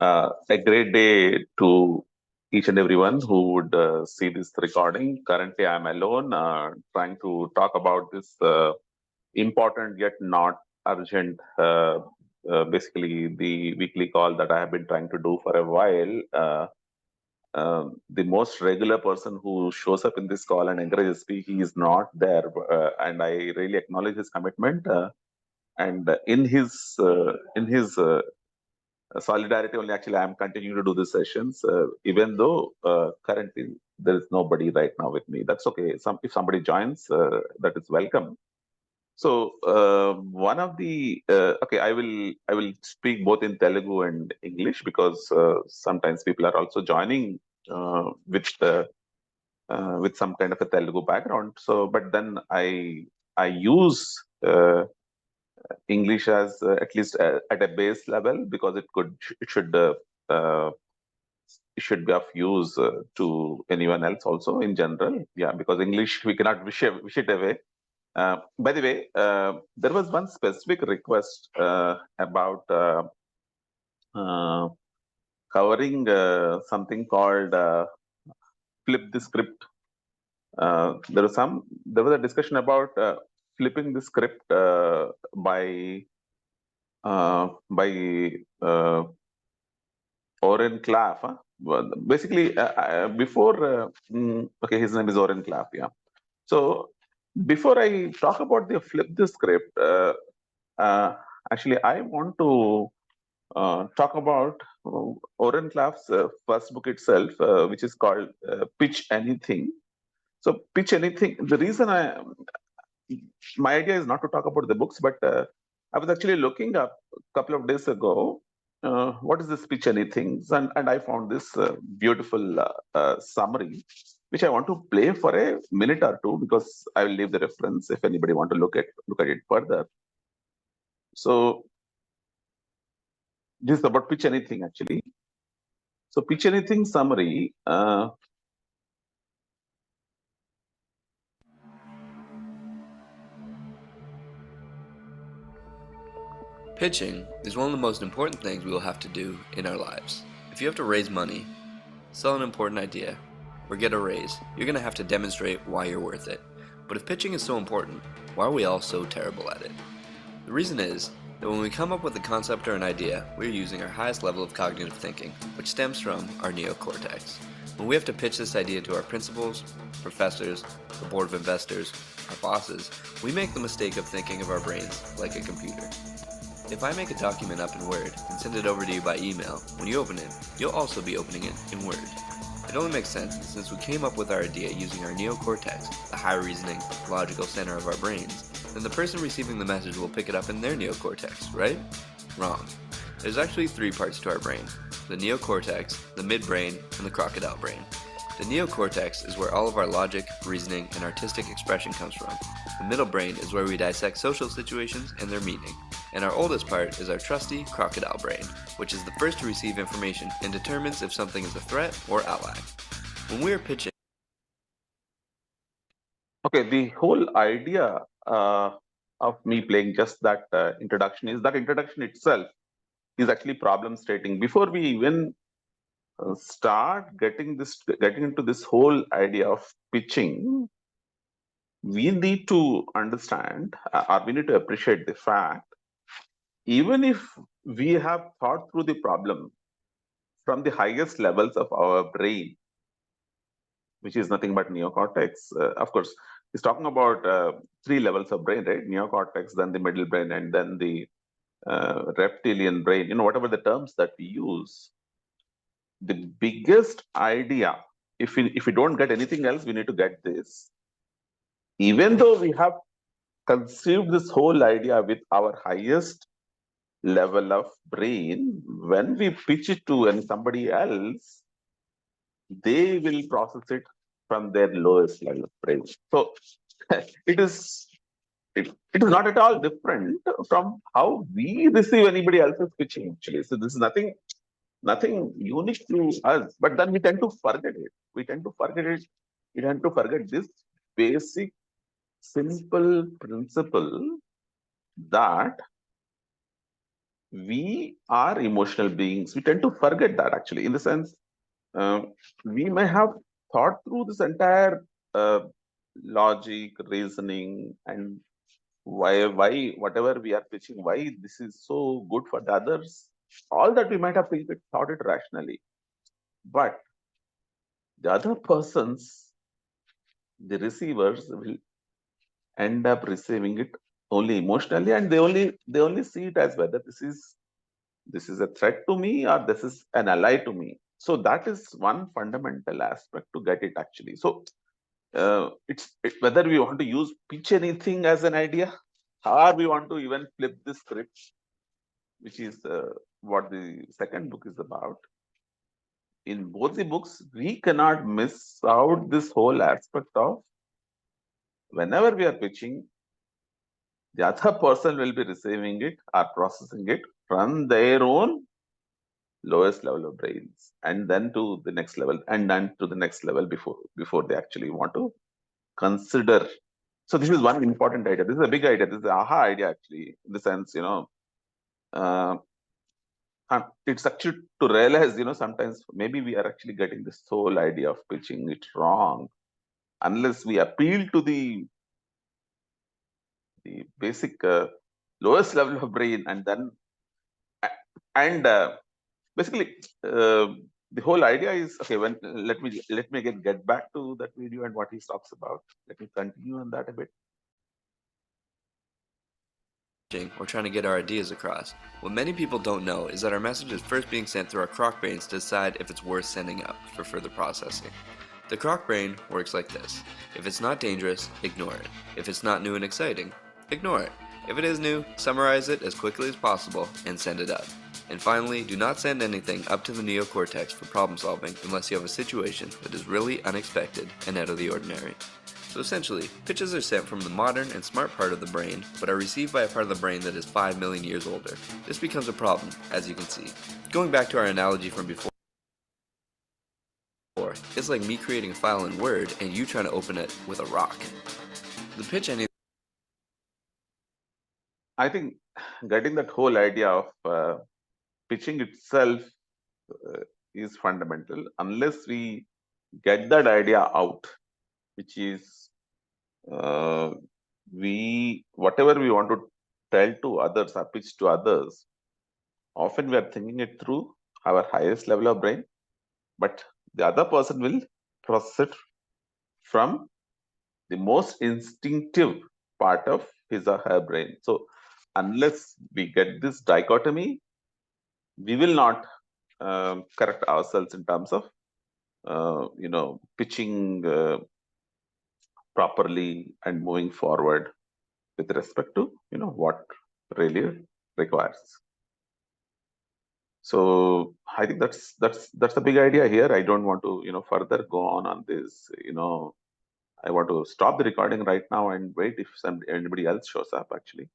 A great day to each and everyone who would see this recording. Currently, I'm alone trying to talk about this important yet not urgent, basically, the weekly call that I have been trying to do for a while. The most regular person who shows up in this call and encourages me, he is not there. And I really acknowledge his commitment. And in his solidarity only, actually, I'm continuing to do the sessions, even though currently there is nobody right now with me. That's okay. If somebody joins, that is welcome. So one of the okay, I will speak both in Telugu and English because sometimes people are also joining with some kind of a Telugu background. So, but then I use English as at least at a base level because uh, it should be of use to anyone else also in general. Yeah, because English we cannot wish it away. By the way, there was one specific request about uh, covering something called flip the script. There was a discussion about flipping the script by Oren Klaff. Huh? Well, basically, okay, his name is Oren Klaff. Yeah. So before I talk about the flip the script, uh, actually, I want to talk about Oren Klaff's first book itself, which is called Pitch Anything. So, Pitch Anything. The reason my idea is not to talk about the books, but I was actually looking up a couple of days ago. What is this Pitch Anything? And I found this beautiful summary, which I want to play for a minute or two because I will leave the reference if anybody want to look at it further. So this is about Pitch Anything actually. So Pitch Anything summary. Pitching is one of the most important things we will have to do in our lives. If you have to raise money, sell an important idea, or get a raise, you're going to have to demonstrate why you're worth it. But if pitching is so important, why are we all so terrible at it? The reason is that when we come up with a concept or an idea, we're using our highest level of cognitive thinking, which stems from our neocortex. When we have to pitch this idea to our principals, professors, the board of investors, our bosses, we make the mistake of thinking of our brains like a computer. If I make a document up in Word and send it over to you by email, when you open it, you'll also be opening it in Word. It only makes sense since we came up with our idea using our neocortex, the high reasoning, logical center of our brains, then the person receiving the message will pick it up in their neocortex, right? Wrong. There's actually three parts to our brain: the neocortex, the midbrain, and the crocodile brain. The neocortex is where all of our logic, reasoning, and artistic expression comes from. The middle brain is where we dissect social situations and their meaning. And our oldest part is our trusty crocodile brain, which is the first to receive information and determines if something is a threat or ally. When we are pitching, Okay, the whole idea of me playing just that introduction is that introduction itself is actually problem stating. Before we even start getting into this whole idea of pitching, we need to understand or we need to appreciate the fact, even if we have thought through the problem from the highest levels of our brain, which is nothing but neocortex. Of course, he's talking about three levels of brain, right? Neocortex, then the middle brain, and then the reptilian brain. Whatever the terms that we use, the biggest idea. If we don't get anything else, we need to get this. Even though we have conceived this whole idea with our highest level of brain, when we pitch it to somebody else, they will process it from their lowest level of brain. So it is it is not at all different from how we receive anybody else's pitching actually. So this is nothing unique to us, but then we tend to forget it. We tend to forget it. We tend to forget this basic, simple principle that we are emotional beings. We tend to forget that actually, in the sense, uh, we may have thought through this entire uh, logic, reasoning, and why whatever we are pitching, why this is so good for the others. All that we might have thought it rationally, but the other persons, the receivers, will end up receiving it only emotionally, and they only see it as whether this is a threat to me or this is an ally to me. So that is one fundamental aspect to get it actually. So whether we want to use pitch anything as an idea, or we want to even flip the script, which is what the second book is about. In both the books, we cannot miss out this whole aspect of whenever we are pitching, the other person will be receiving it or processing it from their own lowest level of brains, and then to the next level, and then to the next level before they actually want to consider. So this is one important idea. This is a big idea. This is the aha idea actually, in the sense, uh, it's actually to realize, sometimes maybe we are actually getting this whole idea of pitching it wrong, unless we appeal to the basic lowest level of brain, and then and basically the whole idea is, okay, when let me again get back to that video and what he talks about. Let me continue on that a bit. Or trying to get our ideas across. What many people don't know is that our message is first being sent through our croc brains to decide if it's worth sending up for further processing. The croc brain works like this. If it's not dangerous, ignore it. If it's not new and exciting, ignore it. If it is new, summarize it as quickly as possible and send it up. And finally, do not send anything up to the neocortex for problem solving unless you have a situation that is really unexpected and out of the ordinary. So essentially, pitches are sent from the modern and smart part of the brain, but are received by a part of the brain that is 5 million years older. This becomes a problem, as you can see. Going back to our analogy from before, it's like me creating a file in Word and you trying to open it with a rock. The pitch any I think getting that whole idea of pitching itself is fundamental. Unless we get that idea out, which is uh, whatever we want to tell to others or pitch to others, often we are thinking it through our highest level of brain, but the other person will process it from the most instinctive part of his or her brain. So unless we get this dichotomy, we will not correct ourselves in terms of pitching properly and moving forward with respect to what really requires. So I think that's a big idea here. I don't want to further go on this. I want to stop the recording right now and wait if anybody else shows up actually.